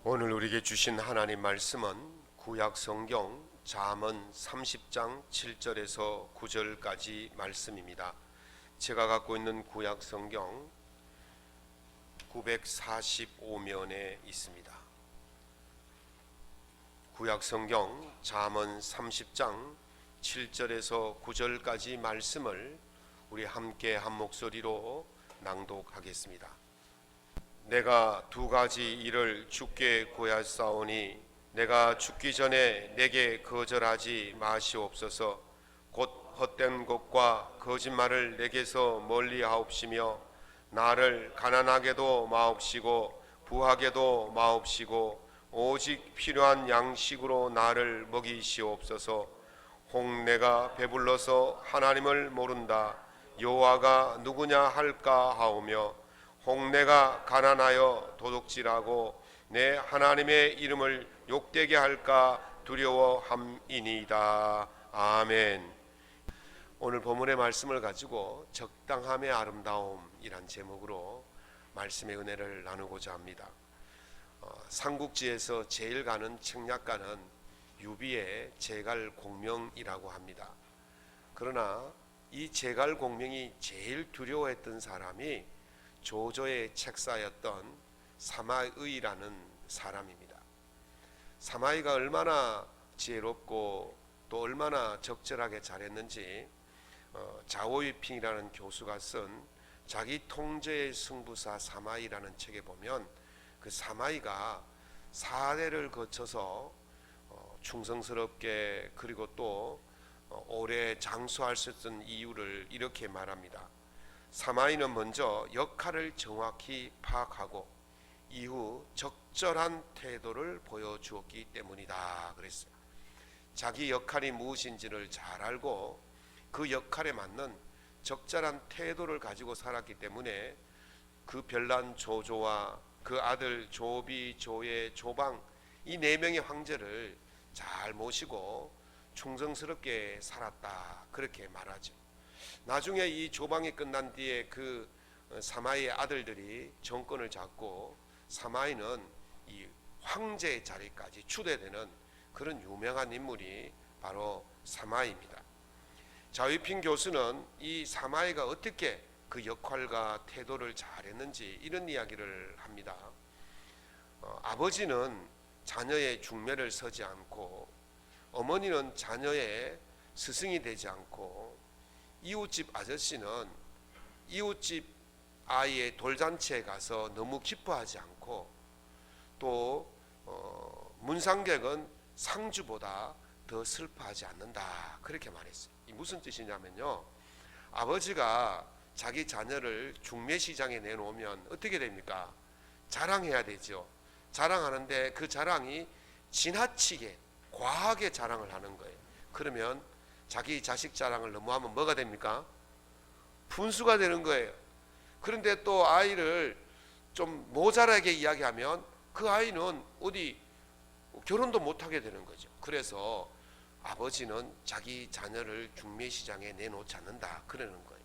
오늘 우리에게 주신 하나님 말씀은 구약 성경 잠언 30장 7절에서 9절까지 말씀입니다. 제가 갖고 있는 구약 성경 945면에 있습니다. 구약 성경 잠언 30장 7절에서 9절까지 말씀을 우리 함께 한 목소리로 낭독하겠습니다. 내가 두 가지 일을 주께 구하사오니 내가 죽기 전에 내게 거절하지 마시옵소서. 곧 헛된 것과 거짓말을 내게서 멀리하옵시며 나를 가난하게도 마옵시고 부하게도 마옵시고 오직 필요한 양식으로 나를 먹이시옵소서. 혹 내가 배불러서 하나님을 모른다 여호와가 누구냐 할까 하오며 혹 내가 가난하여 도둑질하고 내 하나님의 이름을 욕되게 할까 두려워함이니이다. 아멘. 오늘 본문의 말씀을 가지고 적당함의 아름다움이란 제목으로 말씀의 은혜를 나누고자 합니다. 삼국지에서 제일 가는 책략가는 유비의 제갈공명이라고 합니다. 그러나 이 제갈공명이 제일 두려워했던 사람이 조조의 책사였던 사마의라는 사람입니다. 사마의가 얼마나 지혜롭고 또 얼마나 적절하게 잘했는지 자오유핑이라는 교수가 쓴 자기 통제의 승부사 사마의라는 책에 보면 그 사마의가 4대를 거쳐서 충성스럽게 그리고 또 오래 장수할 수 있었던 이유를 이렇게 말합니다. 사마이는 먼저 역할을 정확히 파악하고 이후 적절한 태도를 보여주었기 때문이다 그랬어요. 자기 역할이 무엇인지를 잘 알고 그 역할에 맞는 적절한 태도를 가지고 살았기 때문에 그 별난 조조와 그 아들 조비, 조예, 조방 이 4명의 황제를 잘 모시고 충성스럽게 살았다 그렇게 말하죠. 나중에 이 조방이 끝난 뒤에 그 사마이의 아들들이 정권을 잡고 사마이는 이 황제의 자리까지 추대되는 그런 유명한 인물이 바로 사마이입니다. 자유핑 교수는 이 사마이가 어떻게 그 역할과 태도를 잘했는지 이런 이야기를 합니다. 아버지는 자녀의 중매를 서지 않고 어머니는 자녀의 스승이 되지 않고 이웃집 아저씨는 이웃집 아이의 돌잔치에 가서 너무 기뻐하지 않고 또 문상객은 상주보다 더 슬퍼하지 않는다 그렇게 말했어요. 이 무슨 뜻이냐면요, 아버지가 자기 자녀를 중매시장에 내놓으면 어떻게 됩니까? 자랑해야 되죠. 자랑하는데 그 자랑이 지나치게 과하게 자랑을 하는 거예요. 그러면 자기 자식 자랑을 너무 하면 뭐가 됩니까? 분수가 되는 거예요. 그런데 또 아이를 좀 모자라게 이야기하면 그 아이는 어디 결혼도 못하게 되는 거죠. 그래서 아버지는 자기 자녀를 중매시장에 내놓지 않는다 그러는 거예요.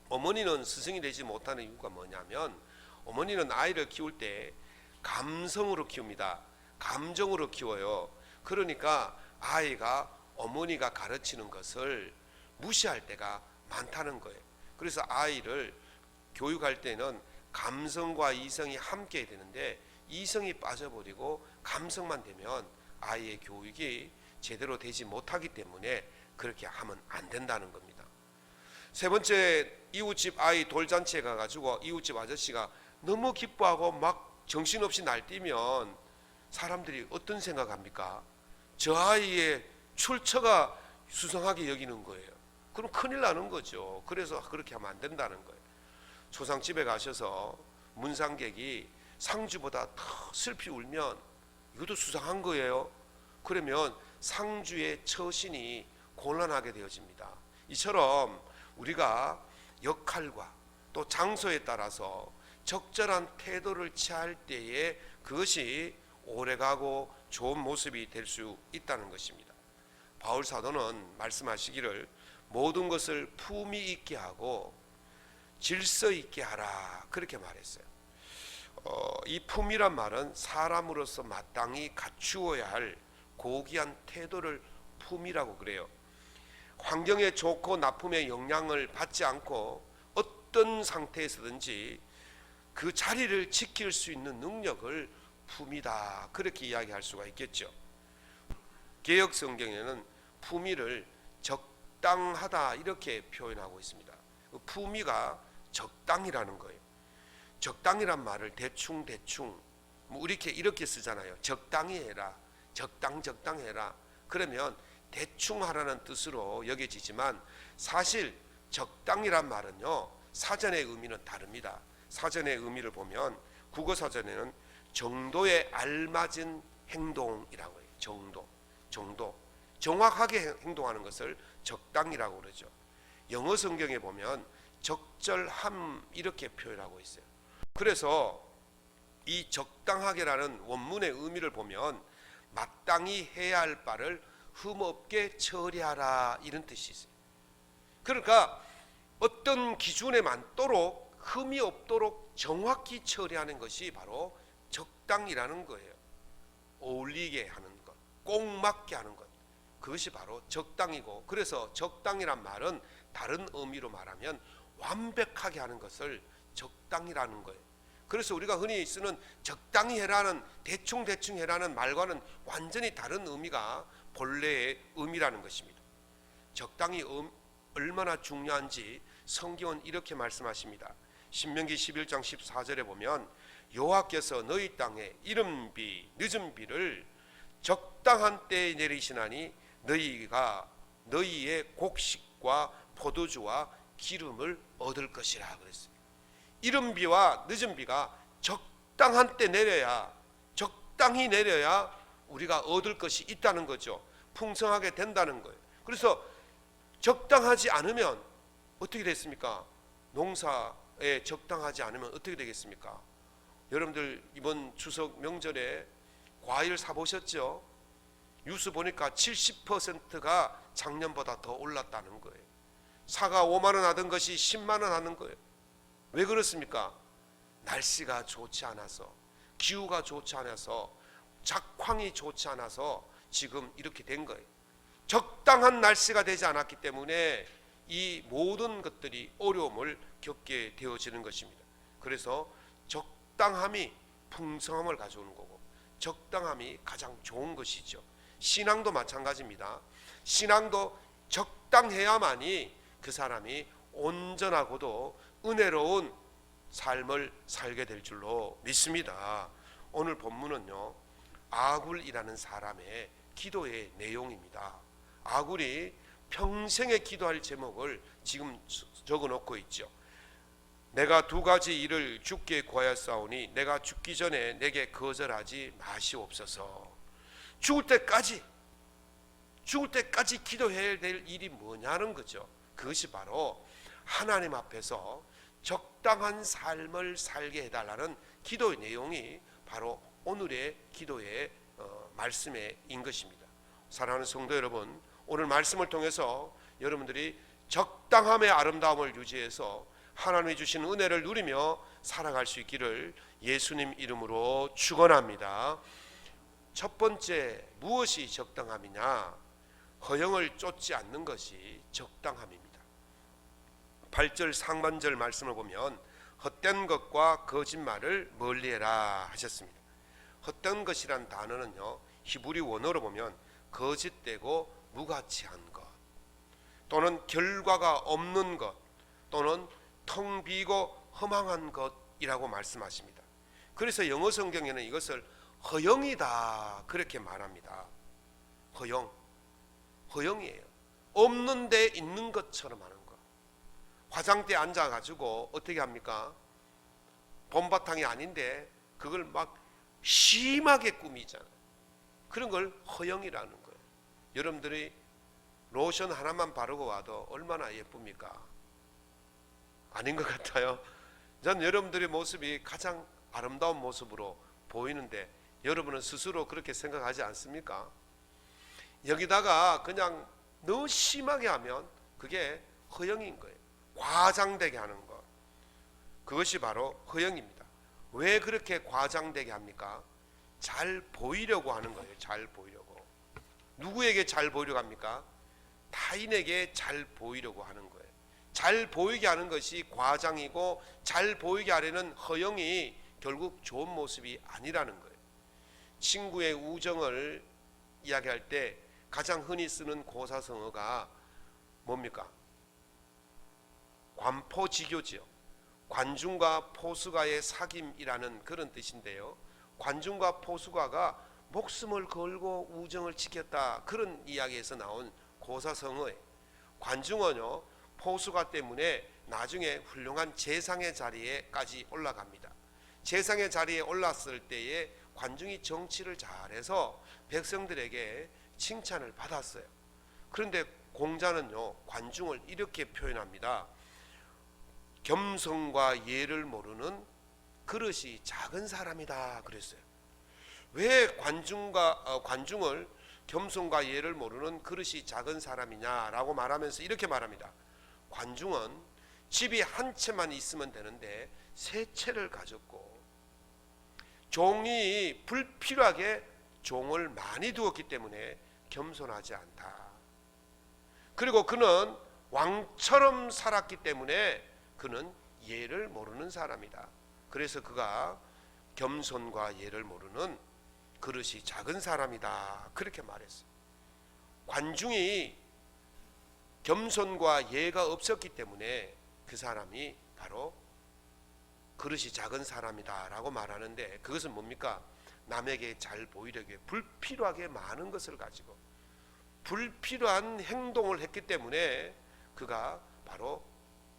어머니는 스승이 되지 못하는 이유가 뭐냐면 어머니는 아이를 키울 때 감성으로 키웁니다. 감정으로 키워요. 그러니까 아이가 어머니가 가르치는 것을 무시할 때가 많다는 거예요. 그래서 아이를 교육할 때는 감성과 이성이 함께 되는데 이성이 빠져버리고 감성만 되면 아이의 교육이 제대로 되지 못하기 때문에 그렇게 하면 안 된다는 겁니다. 세 번째, 이웃집 아이 돌잔치에 가가지고 이웃집 아저씨가 너무 기뻐하고 막 정신없이 날뛰면 사람들이 어떤 생각합니까? 저 아이의 출처가 수상하게 여기는 거예요. 그럼 큰일 나는 거죠. 그래서 그렇게 하면 안 된다는 거예요. 초상집에 가셔서 문상객이 상주보다 더 슬피 울면 이것도 수상한 거예요. 그러면 상주의 처신이 곤란하게 되어집니다. 이처럼 우리가 역할과 또 장소에 따라서 적절한 태도를 취할 때에 그것이 오래가고 좋은 모습이 될 수 있다는 것입니다. 바울 사도는 말씀하시기를 모든 것을 품위 있게 하고 질서 있게 하라 그렇게 말했어요. 이 품이란 말은 사람으로서 마땅히 갖추어야 할 고귀한 태도를 품이라고 그래요. 환경에 좋고 나쁨의 영향을 받지 않고 어떤 상태에서든지 그 자리를 지킬 수 있는 능력을 품이다, 그렇게 이야기할 수가 있겠죠. 개역 성경에는 품위를 적당하다 이렇게 표현하고 있습니다. 그 품위가 적당이라는 거예요. 적당이란 말을 대충 뭐 이렇게 쓰잖아요. 적당히 해라, 적당해라. 그러면 대충 하라는 뜻으로 여겨지지만 사실 적당이란 말은요, 사전의 의미는 다릅니다. 사전의 의미를 보면 국어사전에는 정도에 알맞은 행동이라고 해요. 정도. 정확하게 행동하는 것을 적당이라고 그러죠. 영어 성경에 보면 적절함 이렇게 표현하고 있어요. 그래서 이 적당하게라는 원문의 의미를 보면 마땅히 해야 할 바를 흠없게 처리하라, 이런 뜻이 있어요. 그러니까 어떤 기준에 맞도록 흠이 없도록 정확히 처리하는 것이 바로 적당이라는 거예요. 어울리게 하는 것, 꼭 맞게 하는 것, 그것이 바로 적당이고, 그래서 적당이란 말은 다른 의미로 말하면 완벽하게 하는 것을 적당이라는 거예요. 그래서 우리가 흔히 쓰는 적당히 해라는, 대충 해라는 말과는 완전히 다른 의미가 본래의 의미라는 것입니다. 적당히 얼마나 중요한지 성경은 이렇게 말씀하십니다. 신명기 11장 14절에 보면 여호와께서 너희 땅에 이른 비 늦은 비를 적당한 때에 내리시나니 너희가 너희의 곡식과 포도주와 기름을 얻을 것이라 그랬어요. 이른 비와 늦은 비가 적당한 때 내려야, 적당히 내려야 우리가 얻을 것이 있다는 거죠. 풍성하게 된다는 거예요. 그래서 적당하지 않으면 어떻게 됐습니까? 농사에 적당하지 않으면 어떻게 되겠습니까? 여러분들 이번 추석 명절에 과일 사보셨죠? 뉴스 보니까 70%가 작년보다 더 올랐다는 거예요. 사과 5만 원 하던 것이 10만 원 하는 거예요. 왜 그렇습니까? 날씨가 좋지 않아서, 기후가 좋지 않아서, 작황이 좋지 않아서 지금 이렇게 된 거예요. 적당한 날씨가 되지 않았기 때문에 이 모든 것들이 어려움을 겪게 되어지는 것입니다. 그래서 적당함이 풍성함을 가져오는 거고, 적당함이 가장 좋은 것이죠. 신앙도 마찬가지입니다. 신앙도 적당해야만이 그 사람이 온전하고도 은혜로운 삶을 살게 될 줄로 믿습니다. 오늘 본문은요, 아굴이라는 사람의 기도의 내용입니다. 아굴이 평생에 기도할 제목을 지금 적어놓고 있죠. 내가 두 가지 일을 주께 구하였사오니 내가 죽기 전에 내게 거절하지 마시옵소서. 죽을 때까지 기도해야 될 일이 뭐냐는 거죠. 그것이 바로 하나님 앞에서 적당한 삶을 살게 해달라는 기도의 내용이 바로 오늘의 기도의 말씀인 것입니다. 사랑하는 성도 여러분, 오늘 말씀을 통해서 여러분들이 적당함의 아름다움을 유지해서 하나님이 주신 은혜를 누리며 살아갈 수 있기를 예수님 이름으로 축원합니다. 첫 번째, 무엇이 적당함이냐? 허영을 쫓지 않는 것이 적당함입니다. 8절 상반절 말씀을 보면 헛된 것과 거짓말을 멀리해라 하셨습니다. 헛된 것이란 단어는요, 히브리 원어로 보면 거짓되고 무가치한 것, 또는 결과가 없는 것, 또는 텅 비고 허망한 것이라고 말씀하십니다. 그래서 영어 성경에는 이것을 허영이다 그렇게 말합니다. 허영이에요. 없는 데 있는 것처럼 하는 것. 화장대에 앉아가지고 어떻게 합니까? 봄바탕이 아닌데 그걸 막 심하게 꾸미잖아요. 그런 걸 허영이라는 거예요. 여러분들이 로션 하나만 바르고 와도 얼마나 예쁩니까? 아닌 것 같아요. 전 여러분들의 모습이 가장 아름다운 모습으로 보이는데 여러분은 스스로 그렇게 생각하지 않습니까? 여기다가 그냥 너무 심하게 하면 그게 허영인 거예요. 과장되게 하는 것, 그것이 바로 허영입니다. 왜 그렇게 과장되게 합니까? 잘 보이려고 하는 거예요. 잘 보이려고. 누구에게 잘 보이려고 합니까? 타인에게 잘 보이려고 하는 거예요. 잘 보이게 하는 것이 과장이고, 잘 보이게 하려는 허영이 결국 좋은 모습이 아니라는 거예요. 친구의 우정을 이야기할 때 가장 흔히 쓰는 고사성어가 뭡니까? 관포지교지요. 관중과 포수가의 사귐이라는 그런 뜻인데요, 관중과 포수가가 목숨을 걸고 우정을 지켰다, 그런 이야기에서 나온 고사성어예요. 관중은요, 포수가 때문에 나중에 훌륭한 재상의 자리에까지 올라갑니다. 재상의 자리에 올랐을 때에 관중이 정치를 잘해서 백성들에게 칭찬을 받았어요. 그런데 공자는요, 관중을 이렇게 표현합니다. 겸손과 예를 모르는 그릇이 작은 사람이다 그랬어요. 왜 관중을 겸손과 예를 모르는 그릇이 작은 사람이냐라고 말하면서 이렇게 말합니다. 관중은 집이 한 채만 있으면 되는데 세 채를 가졌고, 종이 불필요하게 종을 많이 두었기 때문에 겸손하지 않다. 그리고 그는 왕처럼 살았기 때문에 그는 예를 모르는 사람이다. 그래서 그가 겸손과 예를 모르는 그릇이 작은 사람이다, 그렇게 말했어요. 관중이 겸손과 예가 없었기 때문에 그 사람이 바로 그릇이 작은 사람이다 라고 말하는데, 그것은 뭡니까? 남에게 잘 보이려고 불필요하게 많은 것을 가지고 불필요한 행동을 했기 때문에 그가 바로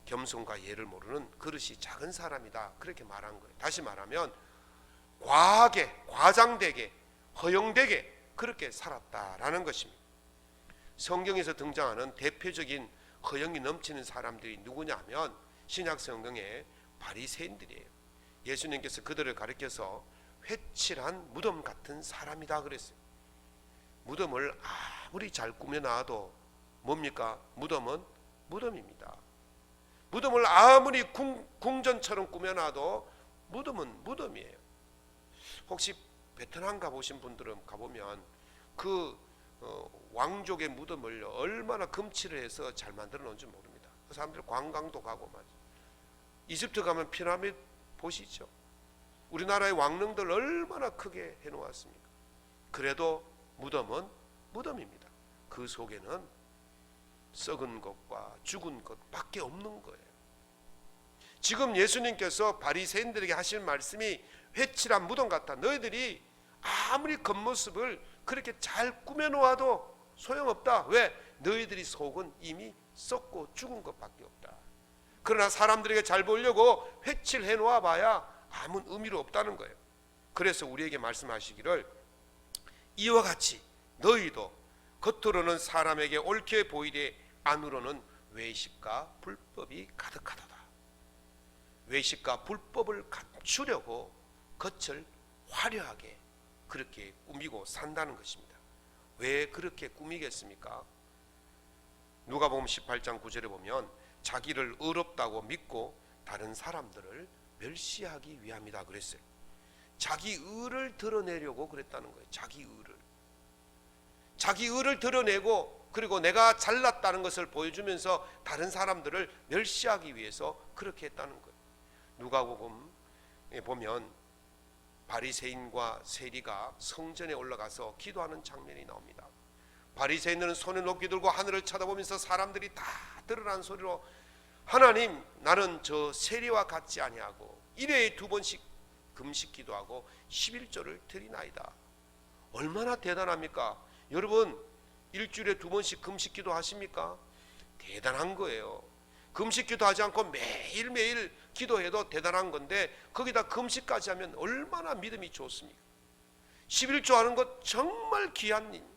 겸손과 예를 모르는 그릇이 작은 사람이다, 그렇게 말한 거예요. 다시 말하면 과하게, 과장되게, 허용되게 그렇게 살았다라는 것입니다. 성경에서 등장하는 대표적인 허영이 넘치는 사람들이 누구냐면 신약 성경의 바리새인들이에요. 예수님께서 그들을 가리켜서 회칠한 무덤 같은 사람이다 그랬어요. 무덤을 아무리 잘 꾸며놔도 뭡니까? 무덤은 무덤입니다. 무덤을 아무리 궁전처럼 꾸며놔도 무덤은 무덤이에요. 혹시 베트남 가보신 분들은 가보면 그 왕족의 무덤을 얼마나 금칠을 해서 잘 만들어 놓은지 모릅니다. 그 사람들 관광도 가고 말이죠. 이집트 가면 피라미드 보시죠. 우리나라의 왕릉들 얼마나 크게 해놓았습니까? 그래도 무덤은 무덤입니다. 그 속에는 썩은 것과 죽은 것밖에 없는 거예요. 지금 예수님께서 바리새인들에게 하실 말씀이 회칠한 무덤 같다. 너희들이 아무리 겉모습을 그렇게 잘 꾸며놓아도 소용없다. 왜? 너희들이 속은 이미 썩고 죽은 것밖에 없다. 그러나 사람들에게 잘 보이려고 회칠해 놓아봐야 아무 의미로 없다는 거예요. 그래서 우리에게 말씀하시기를 이와 같이 너희도 겉으로는 사람에게 옳게 보이되 안으로는 외식과 불법이 가득하도다. 외식과 불법을 감추려고 겉을 화려하게 그렇게 꾸미고 산다는 것입니다. 왜 그렇게 꾸미겠습니까? 누가복음 18장 9절에 보면 자기를 의롭다고 믿고 다른 사람들을 멸시하기 위함이다 그랬어요. 자기 의를 드러내려고 그랬다는 거예요. 자기 의를 드러내고, 그리고 내가 잘났다는 것을 보여주면서 다른 사람들을 멸시하기 위해서 그렇게 했다는 거예요. 누가복음에 보면 바리새인과 세리가 성전에 올라가서 기도하는 장면이 나옵니다. 바리새인들은 손을 높이 들고 하늘을 쳐다보면서 사람들이 다 드러난 소리로 하나님, 나는 저 세리와 같지 아니하고 일회에 2번씩 금식 기도하고 11조를 드리나이다. 얼마나 대단합니까? 여러분, 일주일에 2번씩 금식 기도하십니까? 대단한 거예요. 금식 기도하지 않고 매일매일 기도해도 대단한 건데 거기다 금식까지 하면 얼마나 믿음이 좋습니까? 11조 하는 것 정말 귀한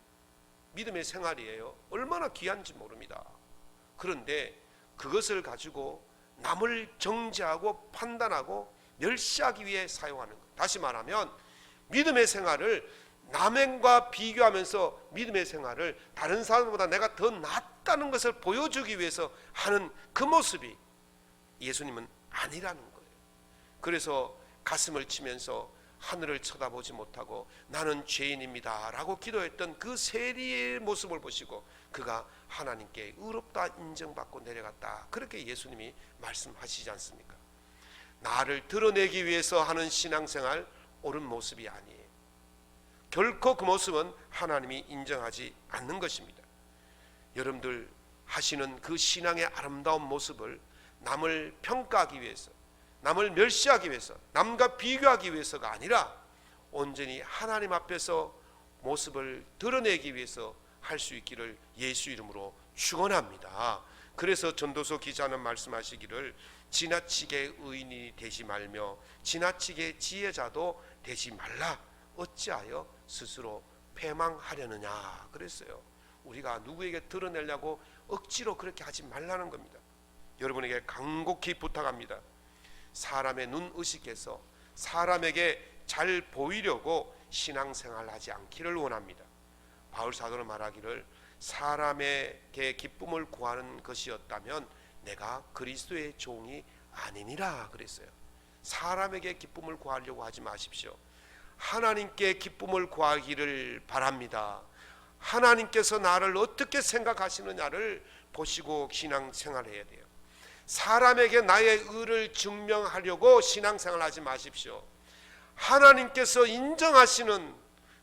믿음의 생활이에요. 얼마나 귀한지 모릅니다. 그런데 그것을 가지고 남을 정죄하고 판단하고 멸시하기 위해 사용하는 것. 다시 말하면 믿음의 생활을 남과 비교하면서 믿음의 생활을 다른 사람보다 내가 더 낫다는 것을 보여주기 위해서 하는 그 모습이 예수님은 아니라는 거예요. 그래서 가슴을 치면서 하늘을 쳐다보지 못하고 나는 죄인입니다 라고 기도했던 그 세리의 모습을 보시고 그가 하나님께 의롭다 인정받고 내려갔다, 그렇게 예수님이 말씀하시지 않습니까? 나를 드러내기 위해서 하는 신앙생활 옳은 모습이 아니에요. 결코 그 모습은 하나님이 인정하지 않는 것입니다. 여러분들 하시는 그 신앙의 아름다운 모습을 남을 평가하기 위해서, 남을 멸시하기 위해서, 남과 비교하기 위해서가 아니라 온전히 하나님 앞에서 모습을 드러내기 위해서 할 수 있기를 예수 이름으로 축원합니다. 그래서 전도서 기자는 말씀하시기를 지나치게 의인이 되지 말며 지나치게 지혜자도 되지 말라. 어찌하여 스스로 패망하려느냐 그랬어요. 우리가 누구에게 드러내려고 억지로 그렇게 하지 말라는 겁니다. 여러분에게 간곡히 부탁합니다. 사람의 눈 의식해서 사람에게 잘 보이려고 신앙생활 하지 않기를 원합니다. 바울 사도는 말하기를 사람에게 기쁨을 구하는 것이었다면 내가 그리스도의 종이 아니니라 그랬어요. 사람에게 기쁨을 구하려고 하지 마십시오. 하나님께 기쁨을 구하기를 바랍니다. 하나님께서 나를 어떻게 생각하시느냐를 보시고 신앙생활해야 돼요. 사람에게 나의 의를 증명하려고 신앙생활하지 마십시오. 하나님께서 인정하시는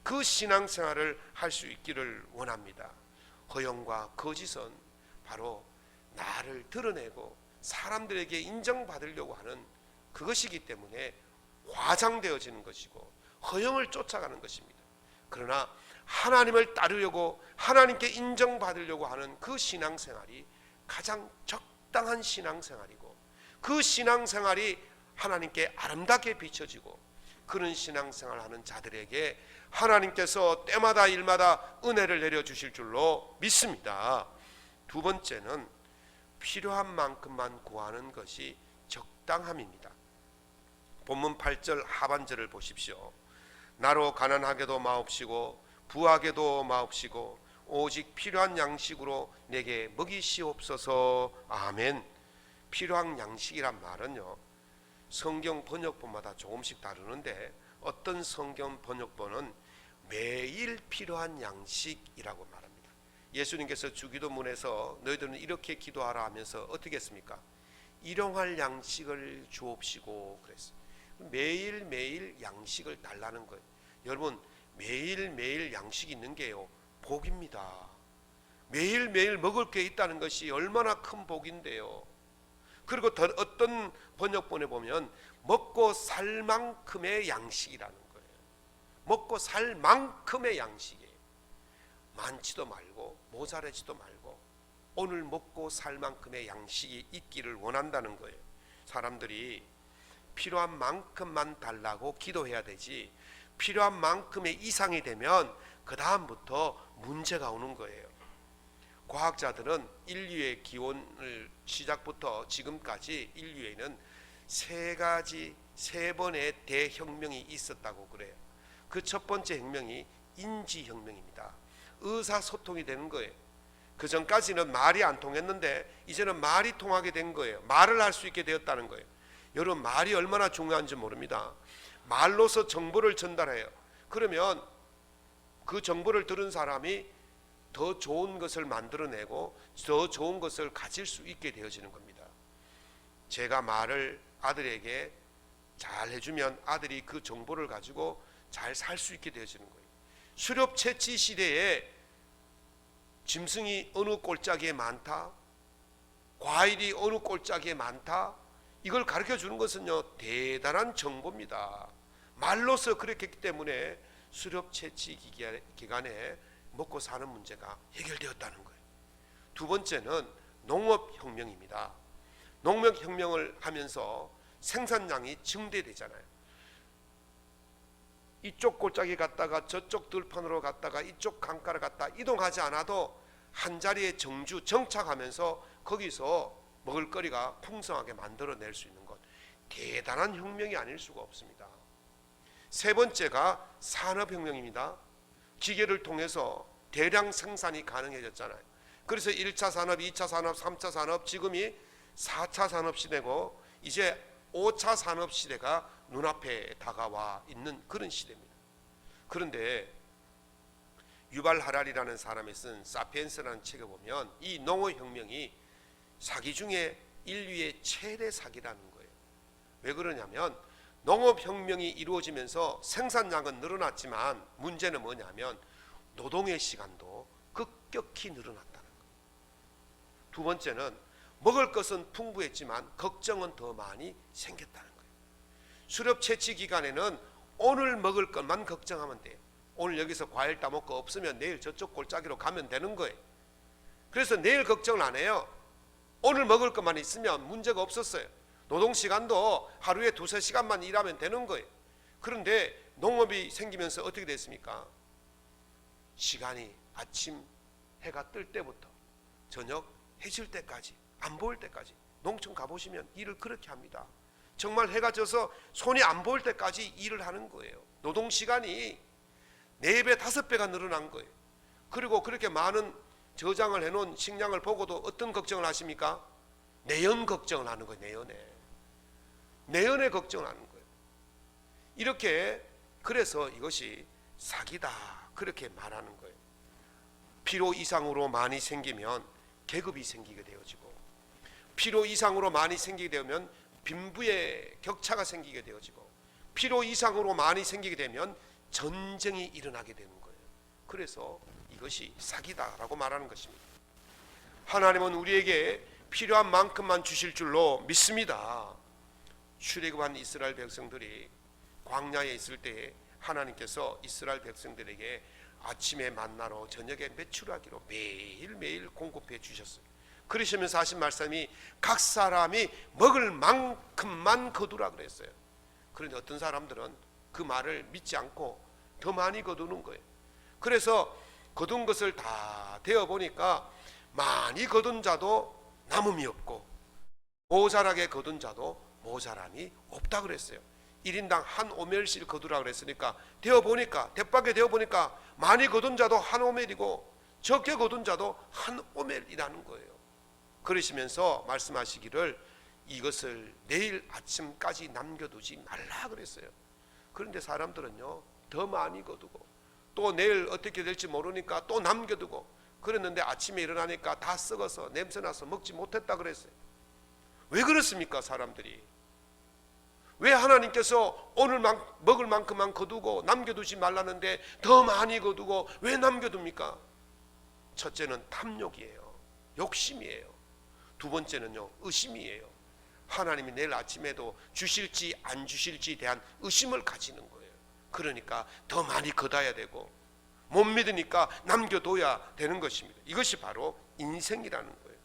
그 신앙생활을 할 수 있기를 원합니다. 허영과 거짓은 바로 나를 드러내고 사람들에게 인정받으려고 하는 그것이기 때문에 과장되어지는 것이고 허영을 쫓아가는 것입니다. 그러나 하나님을 따르려고 하나님께 인정받으려고 하는 그 신앙생활이 가장 적당한 신앙생활이고 그 신앙생활이 하나님께 아름답게 비춰지고 그런 신앙생활하는 자들에게 하나님께서 때마다 일마다 은혜를 내려주실 줄로 믿습니다. 두 번째는 필요한 만큼만 구하는 것이 적당함입니다. 본문 8절 하반절을 보십시오. 나로 가난하게도 마옵시고 부하게도 마옵시고 오직 필요한 양식으로 내게 먹이시옵소서. 아멘. 필요한 양식이란 말은요, 성경 번역본마다 조금씩 다르는데 어떤 성경 번역본은 매일 필요한 양식이라고 말합니다. 예수님께서 주기도문에서 너희들은 이렇게 기도하라 하면서 어떻게 했습니까? 일용할 양식을 주옵시고 그랬어요. 매일매일 양식을 달라는 거예요. 여러분, 매일매일 양식이 있는 게요, 복입니다. 매일매일 먹을 게 있다는 것이 얼마나 큰 복인데요. 그리고 어떤 번역본에 보면 먹고 살 만큼의 양식이라는 거예요. 먹고 살 만큼의 양식이에요. 많지도 말고 모자라지도 말고 오늘 먹고 살 만큼의 양식이 있기를 원한다는 거예요. 사람들이 필요한 만큼만 달라고 기도해야 되지, 필요한 만큼의 이상이 되면 그 다음부터 문제가 오는 거예요. 과학자들은 인류의 기원을 시작부터 지금까지 인류에는 세 번의 대혁명이 있었다고 그래요. 그 첫 번째 혁명이 인지혁명입니다. 의사소통이 되는 거예요. 그 전까지는 말이 안 통했는데 이제는 말이 통하게 된 거예요. 말을 할 수 있게 되었다는 거예요. 여러분, 말이 얼마나 중요한지 모릅니다. 말로서 정보를 전달해요. 그러면 그 정보를 들은 사람이 더 좋은 것을 만들어내고 더 좋은 것을 가질 수 있게 되어지는 겁니다. 제가 말을 아들에게 잘 해주면 아들이 그 정보를 가지고 잘 살 수 있게 되어지는 거예요. 수렵 채취 시대에 짐승이 어느 골짜기에 많다, 과일이 어느 골짜기에 많다, 이걸 가르쳐 주는 것은요, 대단한 정보입니다. 말로서 그렇기 때문에 수렵 채취 기간에 먹고 사는 문제가 해결되었다는 거예요. 두 번째는 농업혁명입니다. 농업혁명을 하면서 생산량이 증대되잖아요. 이쪽 골짜기 갔다가 저쪽 들판으로 갔다가 이쪽 강가를 갔다 이동하지 않아도 한 자리에 정착하면서 거기서 먹을거리가 풍성하게 만들어낼 수 있는 것, 대단한 혁명이 아닐 수가 없습니다. 세 번째가 산업혁명입니다. 기계를 통해서 대량 생산이 가능해졌잖아요. 그래서 1차 산업, 2차 산업, 3차 산업, 지금이 4차 산업 시대고 이제 5차 산업시대가 눈앞에 다가와 있는 그런 시대입니다. 그런데 유발 하랄이라는 사람이 쓴 사피엔스라는 책에 보면 이 농업혁명이 사기 중에 인류의 최대 사기라는 거예요. 왜 그러냐면 농업혁명이 이루어지면서 생산량은 늘어났지만 문제는 뭐냐면 노동의 시간도 급격히 늘어났다는 거예요. 두 번째는 먹을 것은 풍부했지만 걱정은 더 많이 생겼다는 거예요. 수렵 채취 기간에는 오늘 먹을 것만 걱정하면 돼요. 오늘 여기서 과일 따먹고 없으면 내일 저쪽 골짜기로 가면 되는 거예요. 그래서 내일 걱정을 안 해요. 오늘 먹을 것만 있으면 문제가 없었어요. 노동시간도 하루에 2-3시간만 일하면 되는 거예요. 그런데 농업이 생기면서 어떻게 됐습니까? 시간이 아침 해가 뜰 때부터 저녁 해질 때까지, 안 보일 때까지, 농촌 가보시면 일을 그렇게 합니다. 정말 해가 져서 손이 안 보일 때까지 일을 하는 거예요. 노동시간이 4배, 5배가 늘어난 거예요. 그리고 그렇게 많은 저장을 해놓은 식량을 보고도 어떤 걱정을 하십니까? 내연 걱정을 하는 거예요. 내연의 걱정을 하는 거예요. 이렇게, 그래서 이것이 사기다 그렇게 말하는 거예요. 필요 이상으로 많이 생기면 계급이 생기게 되어지고, 필요 이상으로 많이 생기게 되면 빈부의 격차가 생기게 되어지고, 필요 이상으로 많이 생기게 되면 전쟁이 일어나게 되는 거예요. 그래서 이것이 사기다라고 말하는 것입니다. 하나님은 우리에게 필요한 만큼만 주실 줄로 믿습니다. 출애굽한 이스라엘 백성들이 광야에 있을 때에 하나님께서 이스라엘 백성들에게 아침에 만나로 저녁에 메추라기로 매일매일 공급해 주셨어요. 그러시면서 하신 말씀이 각 사람이 먹을 만큼만 거두라 그랬어요. 그런데 어떤 사람들은 그 말을 믿지 않고 더 많이 거두는 거예요. 그래서 거둔 것을 다 되어 보니까 많이 거둔 자도 남음이 없고 모자라게 거둔 자도 모자람이 없다 그랬어요. 1인당 한 오멜씩 거두라 그랬으니까 되어 보니까, 대박에 되어 보니까 많이 거둔 자도 한 오멜이고 적게 거둔 자도 한 오멜이라는 거예요. 그러시면서 말씀하시기를 이것을 내일 아침까지 남겨두지 말라 그랬어요. 그런데 사람들은요, 더 많이 거두고 또 내일 어떻게 될지 모르니까 또 남겨두고 그랬는데 아침에 일어나니까 다 썩어서 냄새나서 먹지 못했다 그랬어요. 왜 그렇습니까? 사람들이 왜 하나님께서 오늘 먹을 만큼만 거두고 남겨두지 말라는데 더 많이 거두고 왜 남겨둡니까? 첫째는 탐욕이에요. 욕심이에요. 두 번째는요, 의심이에요. 하나님이 내일 아침에도 주실지 안 주실지에 대한 의심을 가지는 거예요. 그러니까 더 많이 거둬야 되고 못 믿으니까 남겨둬야 되는 것입니다. 이것이 바로 인생이라는 거예요.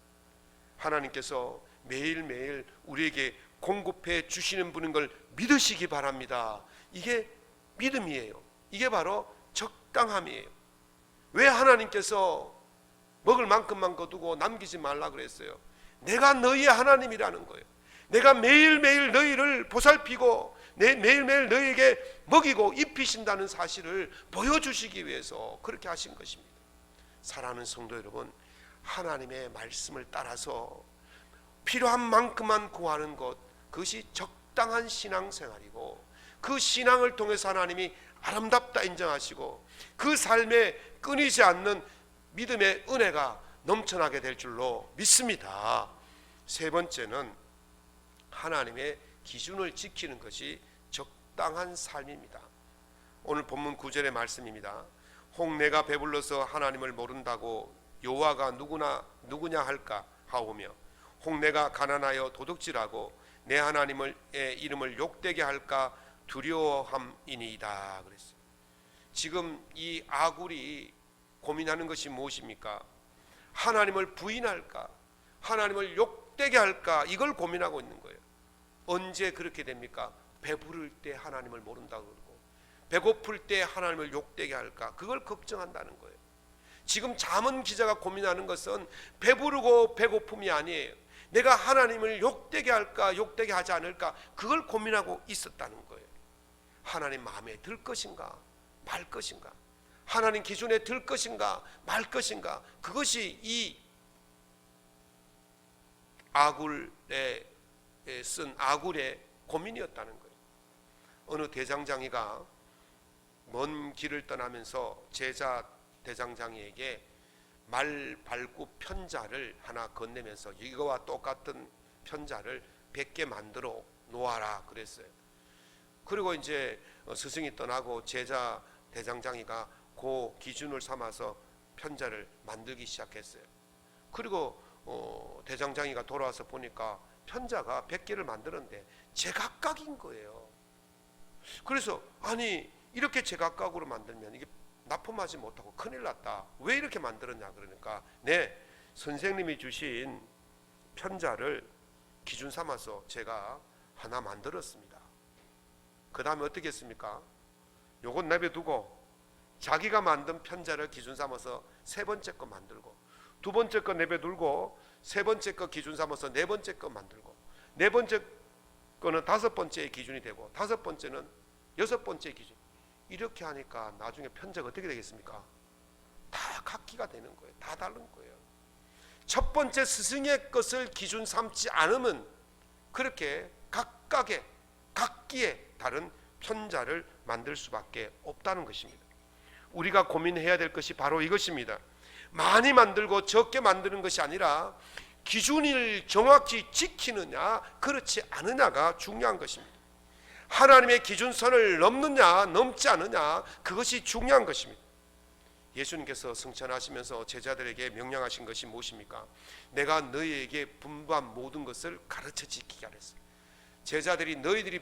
하나님께서 매일매일 우리에게 공급해 주시는 분인 걸 믿으시기 바랍니다. 이게 믿음이에요. 이게 바로 적당함이에요. 왜 하나님께서 먹을 만큼만 거두고 남기지 말라 그랬어요? 내가 너희의 하나님이라는 거예요. 내가 매일매일 너희를 보살피고 매일매일 너희에게 먹이고 입히신다는 사실을 보여주시기 위해서 그렇게 하신 것입니다. 사랑하는 성도 여러분, 하나님의 말씀을 따라서 필요한 만큼만 구하는 것, 그것이 적당한 신앙생활이고 그 신앙을 통해서 하나님이 아름답다 인정하시고 그 삶에 끊이지 않는 믿음의 은혜가 넘쳐나게 될 줄로 믿습니다. 세 번째는 하나님의 기준을 지키는 것이 적당한 삶입니다. 오늘 본문 9절의 말씀입니다. 혹 내가 배불러서 하나님을 모른다고 여호와가 누구냐 할까 하오며 혹 내가 가난하여 도둑질하고 내 하나님의 이름을 욕되게 할까 두려워함이니이다 그랬어요. 지금 이 아굴이 고민하는 것이 무엇입니까? 하나님을 부인할까, 하나님을 욕되게 할까, 이걸 고민하고 있는 거예요. 언제 그렇게 됩니까? 배부를 때 하나님을 모른다고 그러고 배고플 때 하나님을 욕되게 할까, 그걸 걱정한다는 거예요. 지금 잠언 기자가 고민하는 것은 배부르고 배고픔이 아니에요. 내가 하나님을 욕되게 할까 욕되게 하지 않을까, 그걸 고민하고 있었다는 거예요. 하나님 마음에 들 것인가 말 것인가, 하나님 기준에 들 것인가 말 것인가, 그것이 이 아굴에 쓴 아굴의 고민이었다는 거예요. 어느 대장장이가 먼 길을 떠나면서 제자 대장장이에게 말 발굽 편자를 하나 건네면서 이거와 똑같은 편자를 100개 만들어 놓아라 그랬어요. 그리고 이제 스승이 떠나고 제자 대장장이가 그 기준을 삼아서 편자를 만들기 시작했어요. 그리고 대장장이가 돌아와서 보니까 편자가 100개를 만들었는데 제각각인 거예요. 그래서 아니 이렇게 제각각으로 만들면 이게 납품하지 못하고 큰일 났다. 왜 이렇게 만들었냐 그러니까 네, 선생님이 주신 편자를 기준 삼아서 제가 하나 만들었습니다. 그 다음에 어떻게 했습니까? 요건 내버려두고 자기가 만든 편자를 기준 삼아서 세 번째 거 만들고, 두 번째 거 내버려두고 세 번째 거 기준 삼아서 네 번째 거 만들고, 네 번째 거는 다섯 번째의 기준이 되고, 다섯 번째는 여섯 번째 기준. 이렇게 하니까 나중에 편자가 어떻게 되겠습니까? 다 각기가 되는 거예요. 다 다른 거예요. 첫 번째 스승의 것을 기준 삼지 않으면 그렇게 각각의 각기의 다른 편자를 만들 수밖에 없다는 것입니다. 우리가 고민해야 될 것이 바로 이것입니다. 많이 만들고 적게 만드는 것이 아니라 기준을 정확히 지키느냐 그렇지 않느냐가 중요한 것입니다. 하나님의 기준선을 넘느냐 넘지 않느냐 그것이 중요한 것입니다. 예수님께서 승천하시면서 제자들에게 명령하신 것이 무엇입니까? 내가 너희에게 분부한 모든 것을 가르쳐 지키게 하랬어요. 제자들이 너희들이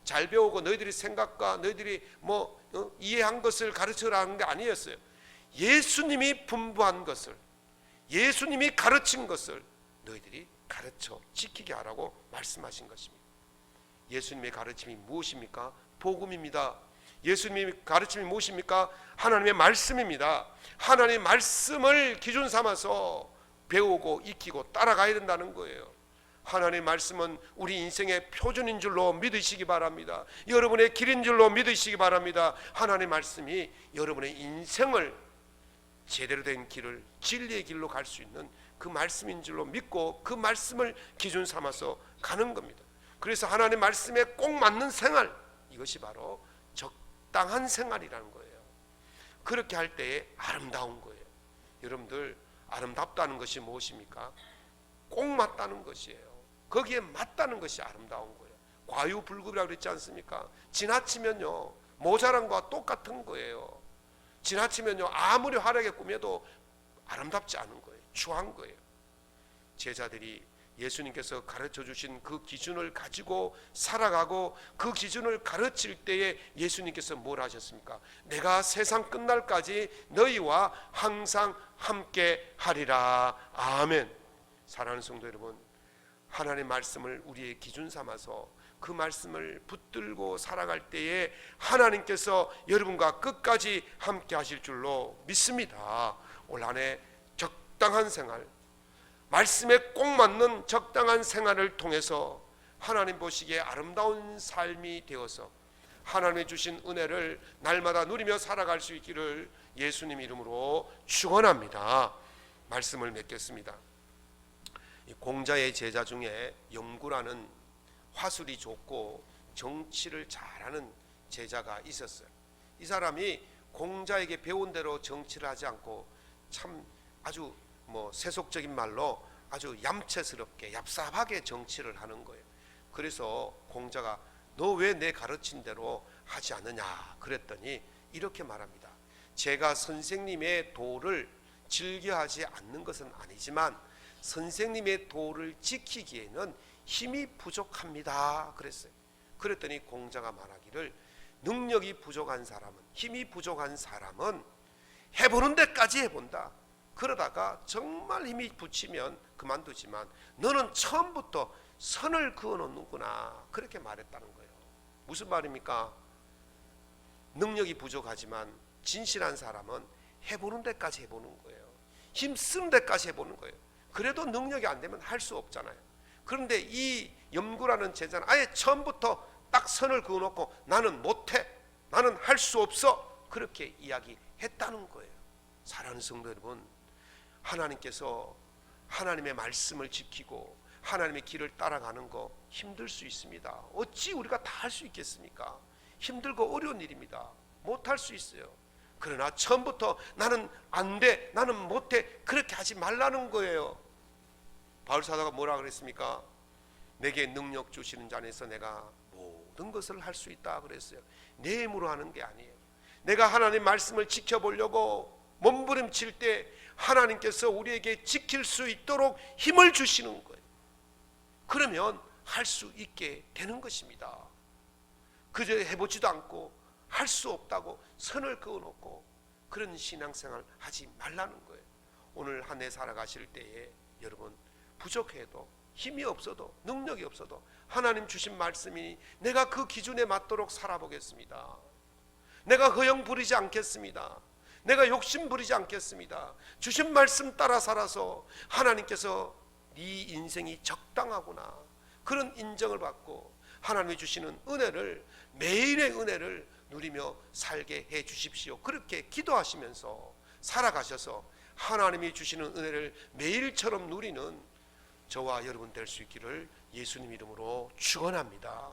잘 배우고 너희들이 생각과 너희들이 이해한 것을 가르쳐라는 게 아니었어요. 예수님이 분부한 것을, 예수님이 가르친 것을 너희들이 가르쳐 지키게 하라고 말씀하신 것입니다. 예수님의 가르침이 무엇입니까? 복음입니다. 예수님의 가르침이 무엇입니까? 하나님의 말씀입니다. 하나님의 말씀을 기준 삼아서 배우고 익히고 따라가야 된다는 거예요. 하나님의 말씀은 우리 인생의 표준인 줄로 믿으시기 바랍니다. 여러분의 길인 줄로 믿으시기 바랍니다. 하나님의 말씀이 여러분의 인생을 제대로 된 길을, 진리의 길로 갈 수 있는 그 말씀인 줄로 믿고 그 말씀을 기준 삼아서 가는 겁니다. 그래서 하나님의 말씀에 꼭 맞는 생활, 이것이 바로 적당한 생활이라는 거예요. 그렇게 할 때에 아름다운 거예요. 여러분들, 아름답다는 것이 무엇입니까? 꼭 맞다는 것이에요. 거기에 맞다는 것이 아름다운 거예요. 과유불급이라고 그랬지 않습니까? 지나치면요 모자란 것과 똑같은 거예요. 지나치면요 아무리 화려하게 꾸며도 아름답지 않은 거예요. 추한 거예요. 제자들이 예수님께서 가르쳐 주신 그 기준을 가지고 살아가고 그 기준을 가르칠 때에 예수님께서 뭘 하셨습니까? 내가 세상 끝날까지 너희와 항상 함께 하리라. 아멘. 사랑하는 성도 여러분, 하나님의 말씀을 우리의 기준 삼아서 그 말씀을 붙들고 살아갈 때에 하나님께서 여러분과 끝까지 함께 하실 줄로 믿습니다. 올 한 해 적당한 생활, 말씀에 꼭 맞는 적당한 생활을 통해서 하나님 보시기에 아름다운 삶이 되어서 하나님이 주신 은혜를 날마다 누리며 살아갈 수 있기를 예수님 이름으로 축원합니다. 말씀을 맺겠습니다. 공자의 제자 중에 염구라는 화술이 좋고 정치를 잘하는 제자가 있었어요. 이 사람이 공자에게 배운 대로 정치를 하지 않고 참 아주 세속적인 말로 아주 얌체스럽게 얍삽하게 정치를 하는 거예요. 그래서 공자가 너 왜 내 가르친 대로 하지 않느냐 그랬더니 이렇게 말합니다. 제가 선생님의 도를 즐겨하지 않는 것은 아니지만 선생님의 도를 지키기에는 힘이 부족합니다 그랬어요. 그랬더니 공자가 말하기를 능력이 부족한 사람은, 힘이 부족한 사람은 해보는 데까지 해본다. 그러다가 정말 힘이 붙이면 그만두지만 너는 처음부터 선을 그어놓는구나 그렇게 말했다는 거예요. 무슨 말입니까? 능력이 부족하지만 진실한 사람은 해보는 데까지 해보는 거예요. 힘쓰는 데까지 해보는 거예요. 그래도 능력이 안 되면 할 수 없잖아요. 그런데 이 염구라는 제자는 아예 처음부터 딱 선을 그어놓고 나는 못해, 나는 할 수 없어 그렇게 이야기했다는 거예요. 사랑하는 성도 여러분, 하나님께서 하나님의 말씀을 지키고 하나님의 길을 따라가는 거 힘들 수 있습니다. 어찌 우리가 다 할 수 있겠습니까? 힘들고 어려운 일입니다. 못할 수 있어요. 그러나 처음부터 나는 안 돼, 나는 못해, 그렇게 하지 말라는 거예요. 바울 사도가 뭐라 그랬습니까? 내게 능력 주시는 자 안에서 내가 모든 것을 할 수 있다 그랬어요. 내 힘으로 하는 게 아니에요. 내가 하나님 말씀을 지켜보려고 몸부림칠 때 하나님께서 우리에게 지킬 수 있도록 힘을 주시는 거예요. 그러면 할 수 있게 되는 것입니다. 그저 해보지도 않고 할 수 없다고 선을 그어놓고 그런 신앙생활 하지 말라는 거예요. 오늘 한 해 살아가실 때에 여러분 부족해도 힘이 없어도 능력이 없어도 하나님 주신 말씀이 내가 그 기준에 맞도록 살아보겠습니다. 내가 허영 부리지 않겠습니다. 내가 욕심 부리지 않겠습니다. 주신 말씀 따라 살아서 하나님께서 네 인생이 적당하구나 그런 인정을 받고 하나님이 주시는 은혜를 매일의 은혜를 누리며 살게 해 주십시오. 그렇게 기도하시면서 살아가셔서 하나님이 주시는 은혜를 매일처럼 누리는 저와 여러분 될 수 있기를 예수님 이름으로 축원합니다.